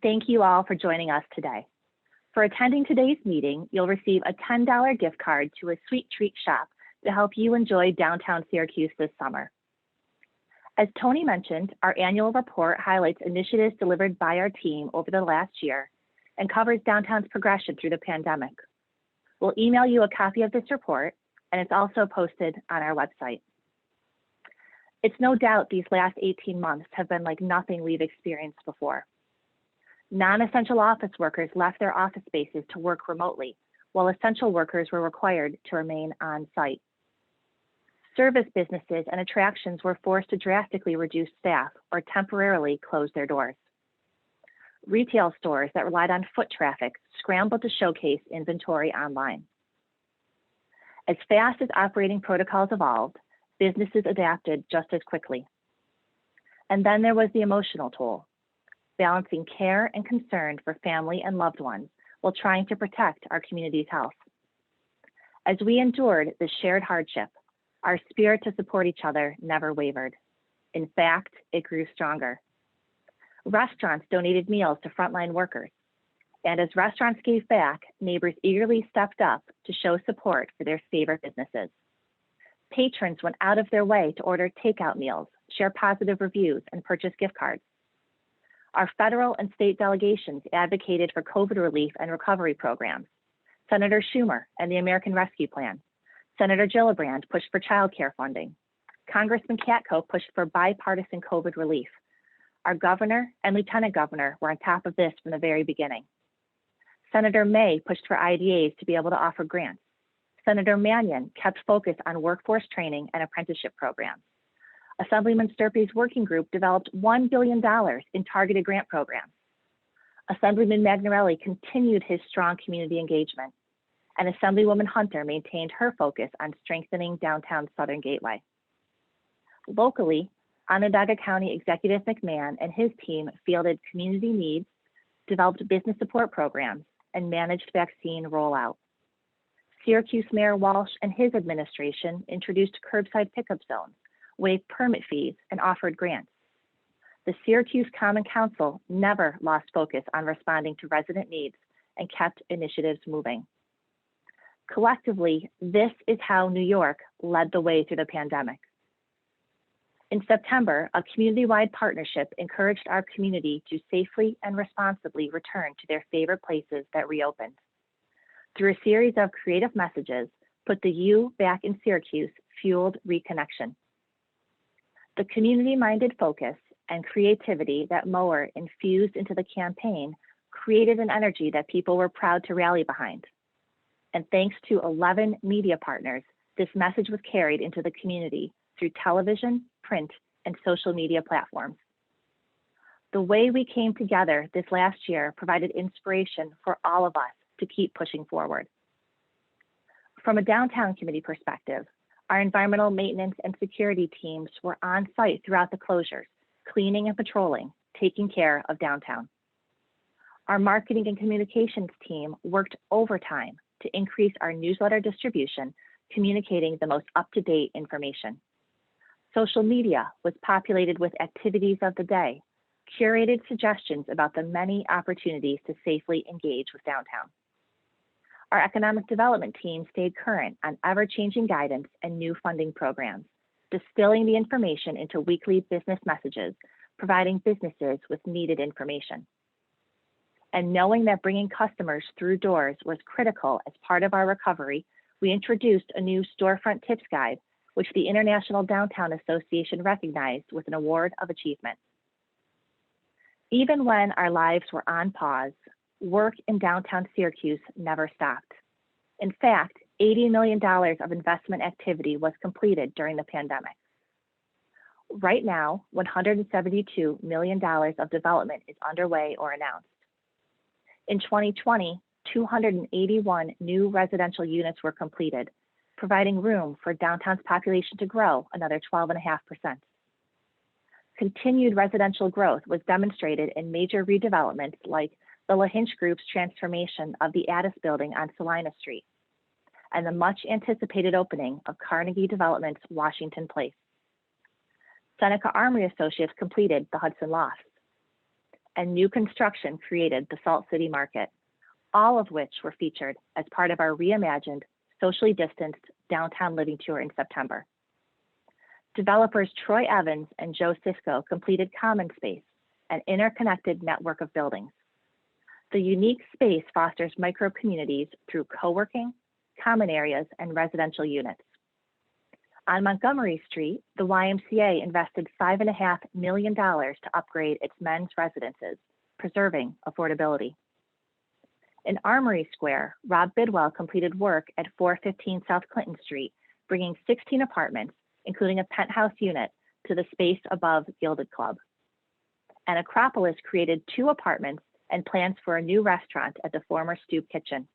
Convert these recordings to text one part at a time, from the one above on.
Thank you all for joining us today. For attending today's meeting, you'll receive a $10 gift card to a Sweet Treat shop to help you enjoy downtown Syracuse this summer. As Tony mentioned, our annual report highlights initiatives delivered by our team over the last year and covers downtown's progression through the pandemic. We'll email you a copy of this report, and it's also posted on our website. It's no doubt these last 18 months have been like nothing we've experienced before. Non-essential office workers left their office spaces to work remotely, while essential workers were required to remain on site. Service businesses and attractions were forced to drastically reduce staff or temporarily close their doors. Retail stores that relied on foot traffic scrambled to showcase inventory online. As fast as operating protocols evolved, businesses adapted just as quickly. And then there was the emotional toll, balancing care and concern for family and loved ones while trying to protect our community's health. As we endured this shared hardship, our spirit to support each other never wavered. In fact, it grew stronger. Restaurants donated meals to frontline workers. And as restaurants gave back, neighbors eagerly stepped up to show support for their favorite businesses. Patrons went out of their way to order takeout meals, share positive reviews, and purchase gift cards. Our federal and state delegations advocated for COVID relief and recovery programs. Senator Schumer and the American Rescue Plan. Senator Gillibrand pushed for child care funding. Congressman Katko pushed for bipartisan COVID relief. Our governor and lieutenant governor were on top of this from the very beginning. Senator May pushed for IDAs to be able to offer grants. Senator Mannion kept focus on workforce training and apprenticeship programs. Assemblyman Sturpey's working group developed $1 billion in targeted grant programs. Assemblyman Magnarelli continued his strong community engagement, and Assemblywoman Hunter maintained her focus on strengthening downtown Southern Gateway. Locally, Onondaga County Executive McMahon and his team fielded community needs, developed business support programs, and managed vaccine rollout. Syracuse Mayor Walsh and his administration introduced curbside pickup zones, waived permit fees, and offered grants. The Syracuse Common Council never lost focus on responding to resident needs and kept initiatives moving. Collectively, this is how New York led the way through the pandemic. In September, a community-wide partnership encouraged our community to safely and responsibly return to their favorite places that reopened. Through a series of creative messages, Put the U Back in Syracuse fueled reconnection. The community-minded focus and creativity that Mower infused into the campaign created an energy that people were proud to rally behind. And thanks to 11 media partners, this message was carried into the community through television, print, and social media platforms. The way we came together this last year provided inspiration for all of us to keep pushing forward. From a downtown committee perspective, our environmental maintenance and security teams were on site throughout the closures, cleaning and patrolling, taking care of downtown. Our marketing and communications team worked overtime to increase our newsletter distribution, communicating the most up-to-date information. Social media was populated with activities of the day, curated suggestions about the many opportunities to safely engage with downtown. Our economic development team stayed current on ever-changing guidance and new funding programs, distilling the information into weekly business messages, providing businesses with needed information. And knowing that bringing customers through doors was critical as part of our recovery, we introduced a new storefront tips guide, which the International Downtown Association recognized with an award of achievement. Even when our lives were on pause, work in downtown Syracuse never stopped. In fact, $80 million of investment activity was completed during the pandemic. Right now, $172 million of development is underway or announced. In 2020, 281 new residential units were completed, providing room for downtown's population to grow another 12.5%. Continued residential growth was demonstrated in major redevelopments like the LaHinch Group's transformation of the Addis building on Salina Street, and the much anticipated opening of Carnegie Development's Washington Place. Seneca Armory Associates completed the Hudson Loft. and new construction created the Salt City Market, all of which were featured as part of our reimagined, socially distanced downtown living tour in September. Developers Troy Evans and Joe Cisco completed Common Space, an interconnected network of buildings. The unique space fosters micro-communities through co-working, common areas, and residential units. On Montgomery Street, the YMCA invested $5.5 million to upgrade its men's residences, preserving affordability. In Armory Square, Rob Bidwell completed work at 415 South Clinton Street, bringing 16 apartments, including a penthouse unit, to the space above Gilded Club. And Acropolis created 2 apartments and plans for a new restaurant at the former Stoop Kitchen.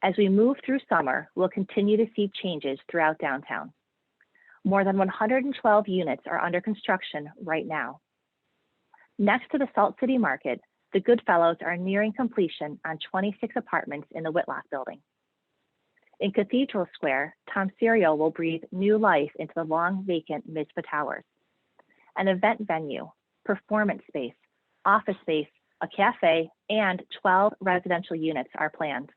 As we move through summer, we'll continue to see changes throughout downtown. More than 112 units are under construction right now. Next to the Salt City Market, the Goodfellows are nearing completion on 26 apartments in the Whitlock building. In Cathedral Square, Tom Serio will breathe new life into the long vacant Mizpah Towers. An event venue, performance space, office space, a cafe, and 12 residential units are planned.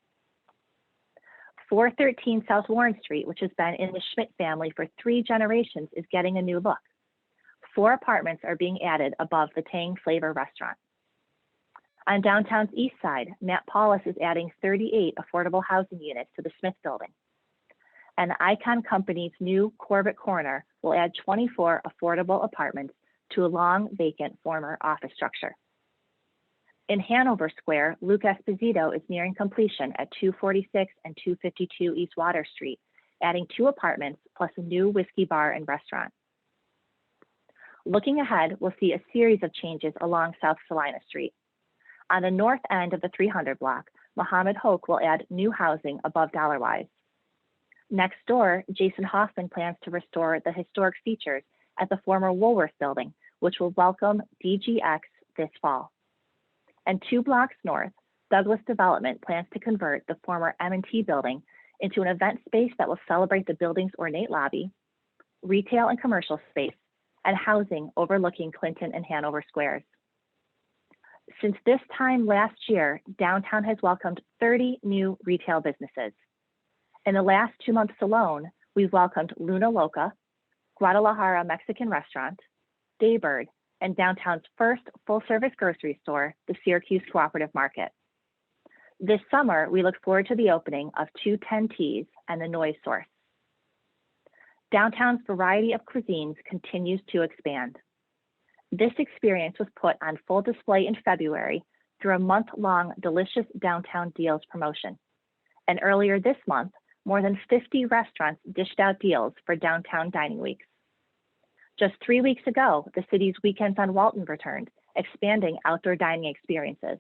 413 South Warren Street, which has been in the Schmidt family for 3 generations, is getting a new look. 4 apartments are being added above the Tang Flavor restaurant. On downtown's east side, Matt Paulus is adding 38 affordable housing units to the Smith building. And the Icon Company's new Corbett Corner will add 24 affordable apartments to a long vacant former office structure. In Hanover Square, Luke Esposito is nearing completion at 246 and 252 East Water Street, adding 2 apartments plus a new whiskey bar and restaurant. Looking ahead, we'll see a series of changes along South Salina Street. On the north end of the 300 block, Mohammed Hoke will add new housing above Dollarwise. Next door, Jason Hoffman plans to restore the historic features at the former Woolworth building, which will welcome DGX this fall. And 2 blocks north, Douglas Development plans to convert the former M&T building into an event space that will celebrate the building's ornate lobby, retail and commercial space, and housing overlooking Clinton and Hanover Squares. Since this time last year, downtown has welcomed 30 new retail businesses. In the last 2 months alone, we've welcomed Luna Loca, Guadalajara Mexican Restaurant, Daybird, and downtown's first full-service grocery store, the Syracuse Cooperative Market. This summer, we look forward to the opening of 210 Teas and the Noise Source. Downtown's variety of cuisines continues to expand. This experience was put on full display in February through a month-long Delicious Downtown Deals promotion. And earlier this month, more than 50 restaurants dished out deals for Downtown Dining Weeks. Just 3 weeks ago, the city's Weekends on Walton returned, expanding outdoor dining experiences.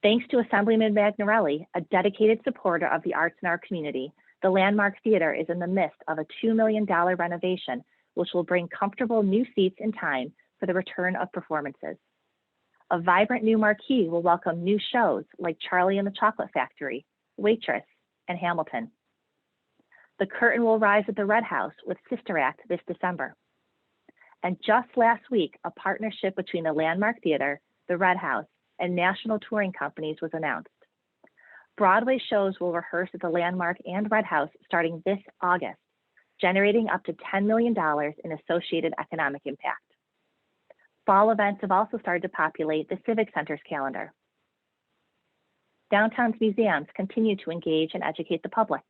Thanks to Assemblyman Magnarelli, a dedicated supporter of the arts in our community, the Landmark Theater is in the midst of a $2 million renovation, which will bring comfortable new seats in time for the return of performances. A vibrant new marquee will welcome new shows like Charlie and the Chocolate Factory, Waitress, and Hamilton. The curtain will rise at the Red House with Sister Act this December. And just last week, a partnership between the Landmark Theater, the Red House, and national touring companies was announced. Broadway shows will rehearse at the Landmark and Red House starting this August, generating up to $10 million in associated economic impact. Fall events have also started to populate the Civic Center's calendar. Downtown's museums continue to engage and educate the public.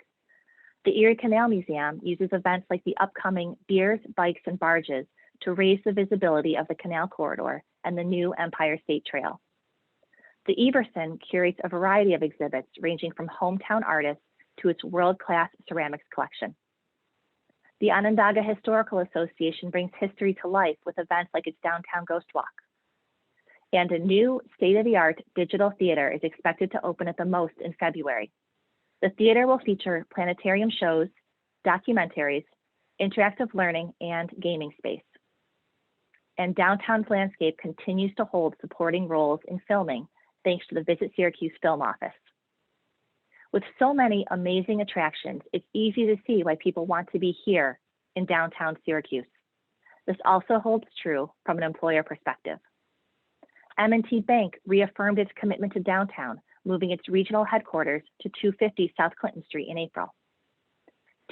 The Erie Canal Museum uses events like the upcoming Beers, Bikes, and Barges to raise the visibility of the canal corridor and the new Empire State Trail. The Everson curates a variety of exhibits ranging from hometown artists to its world-class ceramics collection. The Onondaga Historical Association brings history to life with events like its Downtown Ghost Walk. And a new state-of-the-art digital theater is expected to open at the most in February. The theater will feature planetarium shows, documentaries, interactive learning, and gaming space. And downtown's landscape continues to hold supporting roles in filming thanks to the Visit Syracuse Film Office. With so many amazing attractions, it's easy to see why people want to be here in downtown Syracuse. This also holds true from an employer perspective. M&T Bank reaffirmed its commitment to downtown, moving its regional headquarters to 250 South Clinton Street in April.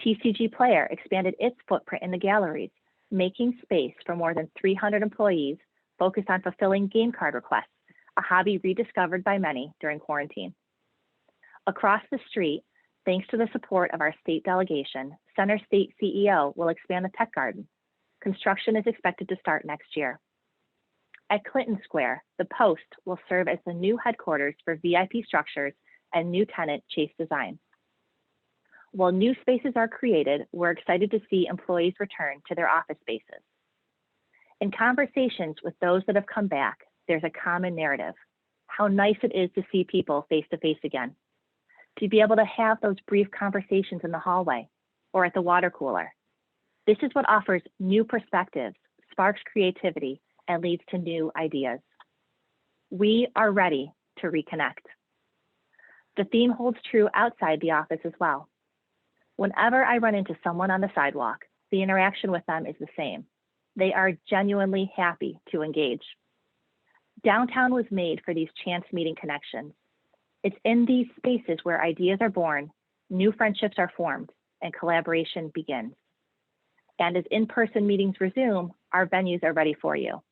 TCG Player expanded its footprint in the galleries, making space for more than 300 employees focused on fulfilling game card requests, a hobby rediscovered by many during quarantine. Across the street, thanks to the support of our state delegation, Center State CEO will expand the Tech Garden. Construction is expected to start next year. At Clinton Square, the Post will serve as the new headquarters for VIP Structures and new tenant Chase Design. While new spaces are created, we're excited to see employees return to their office spaces. In conversations with those that have come back, there's a common narrative: how nice it is to see people face to face again, to be able to have those brief conversations in the hallway or at the water cooler. This is what offers new perspectives, sparks creativity, and leads to new ideas. We are ready to reconnect. The theme holds true outside the office as well. Whenever I run into someone on the sidewalk, the interaction with them is the same. They are genuinely happy to engage. Downtown was made for these chance meeting connections. It's in these spaces where ideas are born, new friendships are formed, and collaboration begins. And as in-person meetings resume, our venues are ready for you.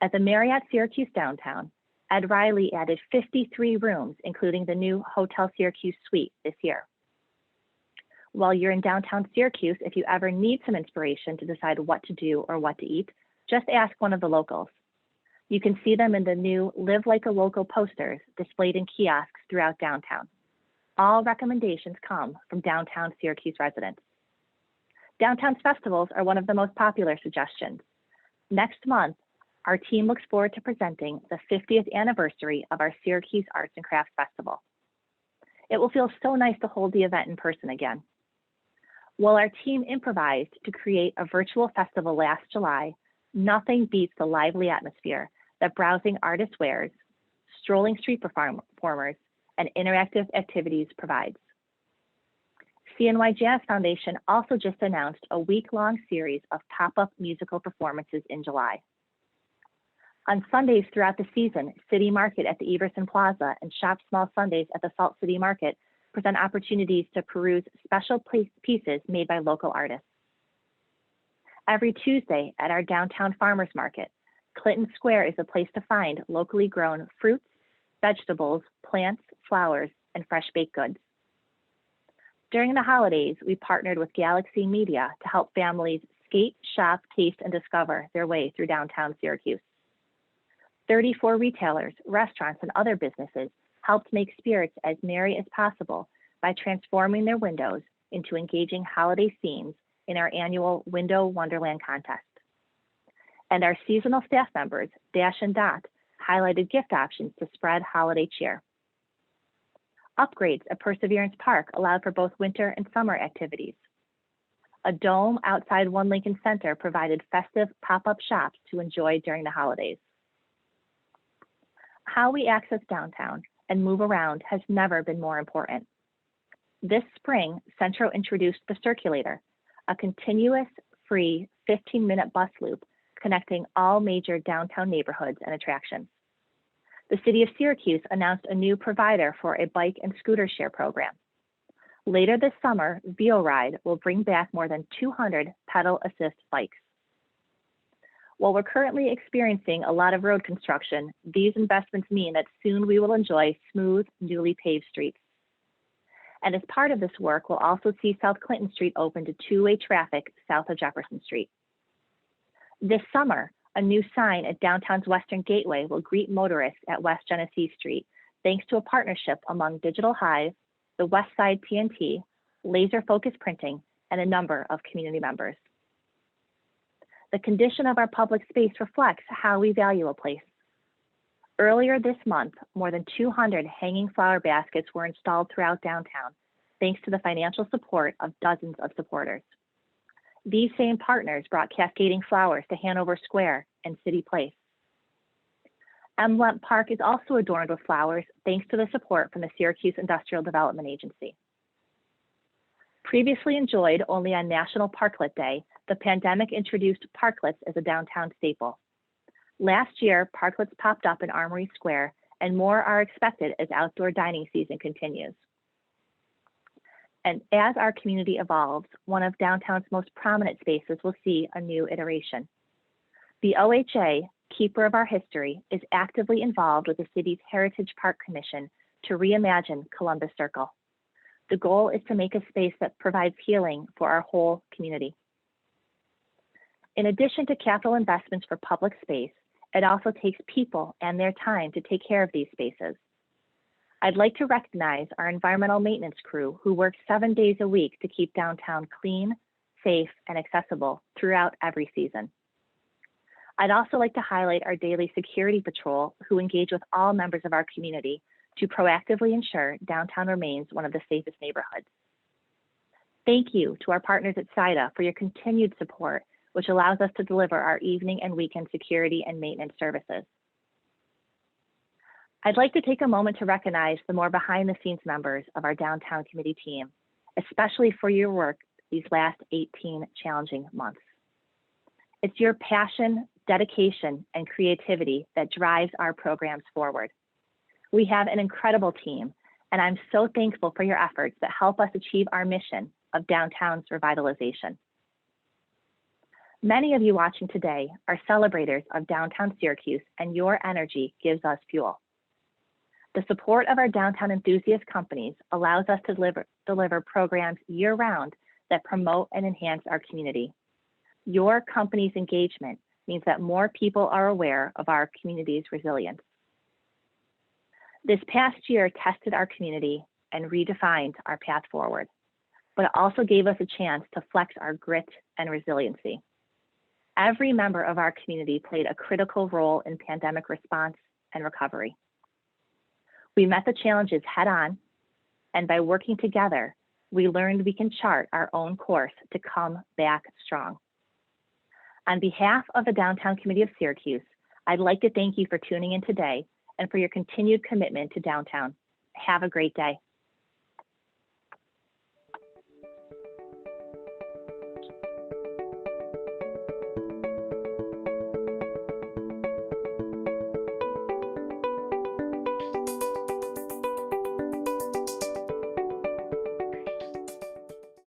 At the Marriott Syracuse Downtown, Ed Riley added 53 rooms, including the new Hotel Syracuse Suite this year. While you're in downtown Syracuse, if you ever need some inspiration to decide what to do or what to eat, just ask one of the locals. You can see them in the new Live Like a Local posters displayed in kiosks throughout downtown. All recommendations come from downtown Syracuse residents. Downtown's festivals are one of the most popular suggestions. Next month, our team looks forward to presenting the 50th anniversary of our Syracuse Arts and Crafts Festival. It will feel so nice to hold the event in person again. While our team improvised to create a virtual festival last July, nothing beats the lively atmosphere that browsing artist wares, strolling street performers, and interactive activities provides. CNY Jazz Foundation also just announced a week-long series of pop-up musical performances in July. On Sundays throughout the season, City Market at the Everson Plaza and Shop Small Sundays at the Salt City Market present opportunities to peruse special pieces made by local artists. Every Tuesday at our downtown farmers market, Clinton Square is a place to find locally grown fruits, vegetables, plants, flowers, and fresh baked goods. During the holidays, we partnered with Galaxy Media to help families skate, shop, taste, and discover their way through downtown Syracuse. 34 retailers, restaurants, and other businesses helped make spirits as merry as possible by transforming their windows into engaging holiday scenes in our annual Window Wonderland contest. And our seasonal staff members, Dash and Dot, highlighted gift options to spread holiday cheer. Upgrades at Perseverance Park allowed for both winter and summer activities. A dome outside One Lincoln Center provided festive pop-up shops to enjoy during the holidays. How we access downtown and move around has never been more important. This spring, Centro introduced the Circulator, a continuous, free 15-minute bus loop connecting all major downtown neighborhoods and attractions. The City of Syracuse announced a new provider for a bike and scooter share program. Later this summer, VioRide will bring back more than 200 pedal assist bikes. While we're currently experiencing a lot of road construction, these investments mean that soon we will enjoy smooth, newly paved streets. And as part of this work, we'll also see South Clinton Street open to two-way traffic south of Jefferson Street. This summer, a new sign at downtown's Western Gateway will greet motorists at West Genesee Street, thanks to a partnership among Digital Hive, the West Side PNT, Laser Focus Printing, and a number of community members. The condition of our public space reflects how we value a place. Earlier this month, more than 200 hanging flower baskets were installed throughout downtown, thanks to the financial support of dozens of supporters. These same partners brought cascading flowers to Hanover Square and City Place. Emblem Park is also adorned with flowers, thanks to the support from the Syracuse Industrial Development Agency. Previously enjoyed only on National Parklet Day, the pandemic introduced parklets as a downtown staple. Last year, parklets popped up in Armory Square, and more are expected as outdoor dining season continues. And as our community evolves, one of downtown's most prominent spaces will see a new iteration. The OHA, keeper of our history, is actively involved with the city's Heritage Park Commission to reimagine Columbus Circle. The goal is to make a space that provides healing for our whole community. In addition to capital investments for public space, it also takes people and their time to take care of these spaces. I'd like to recognize our environmental maintenance crew who work 7 days a week to keep downtown clean, safe, and accessible throughout every season. I'd also like to highlight our daily security patrol who engage with all members of our community to proactively ensure downtown remains one of the safest neighborhoods. Thank you to our partners at SIDA for your continued support, which allows us to deliver our evening and weekend security and maintenance services. I'd like to take a moment to recognize the more behind-the-scenes members of our downtown committee team, especially for your work these last 18 challenging months. It's your passion, dedication, and creativity that drives our programs forward. We have an incredible team, and I'm so thankful for your efforts that help us achieve our mission of downtown's revitalization. Many of you watching today are celebrators of downtown Syracuse, and your energy gives us fuel. The support of our downtown enthusiast companies allows us to deliver programs year-round that promote and enhance our community. Your company's engagement means that more people are aware of our community's resilience. This past year tested our community and redefined our path forward, but it also gave us a chance to flex our grit and resiliency. Every member of our community played a critical role in pandemic response and recovery. We met the challenges head on, and by working together, we learned we can chart our own course to come back strong. On behalf of the Downtown Committee of Syracuse, I'd like to thank you for tuning in today and for your continued commitment to downtown. Have a great day.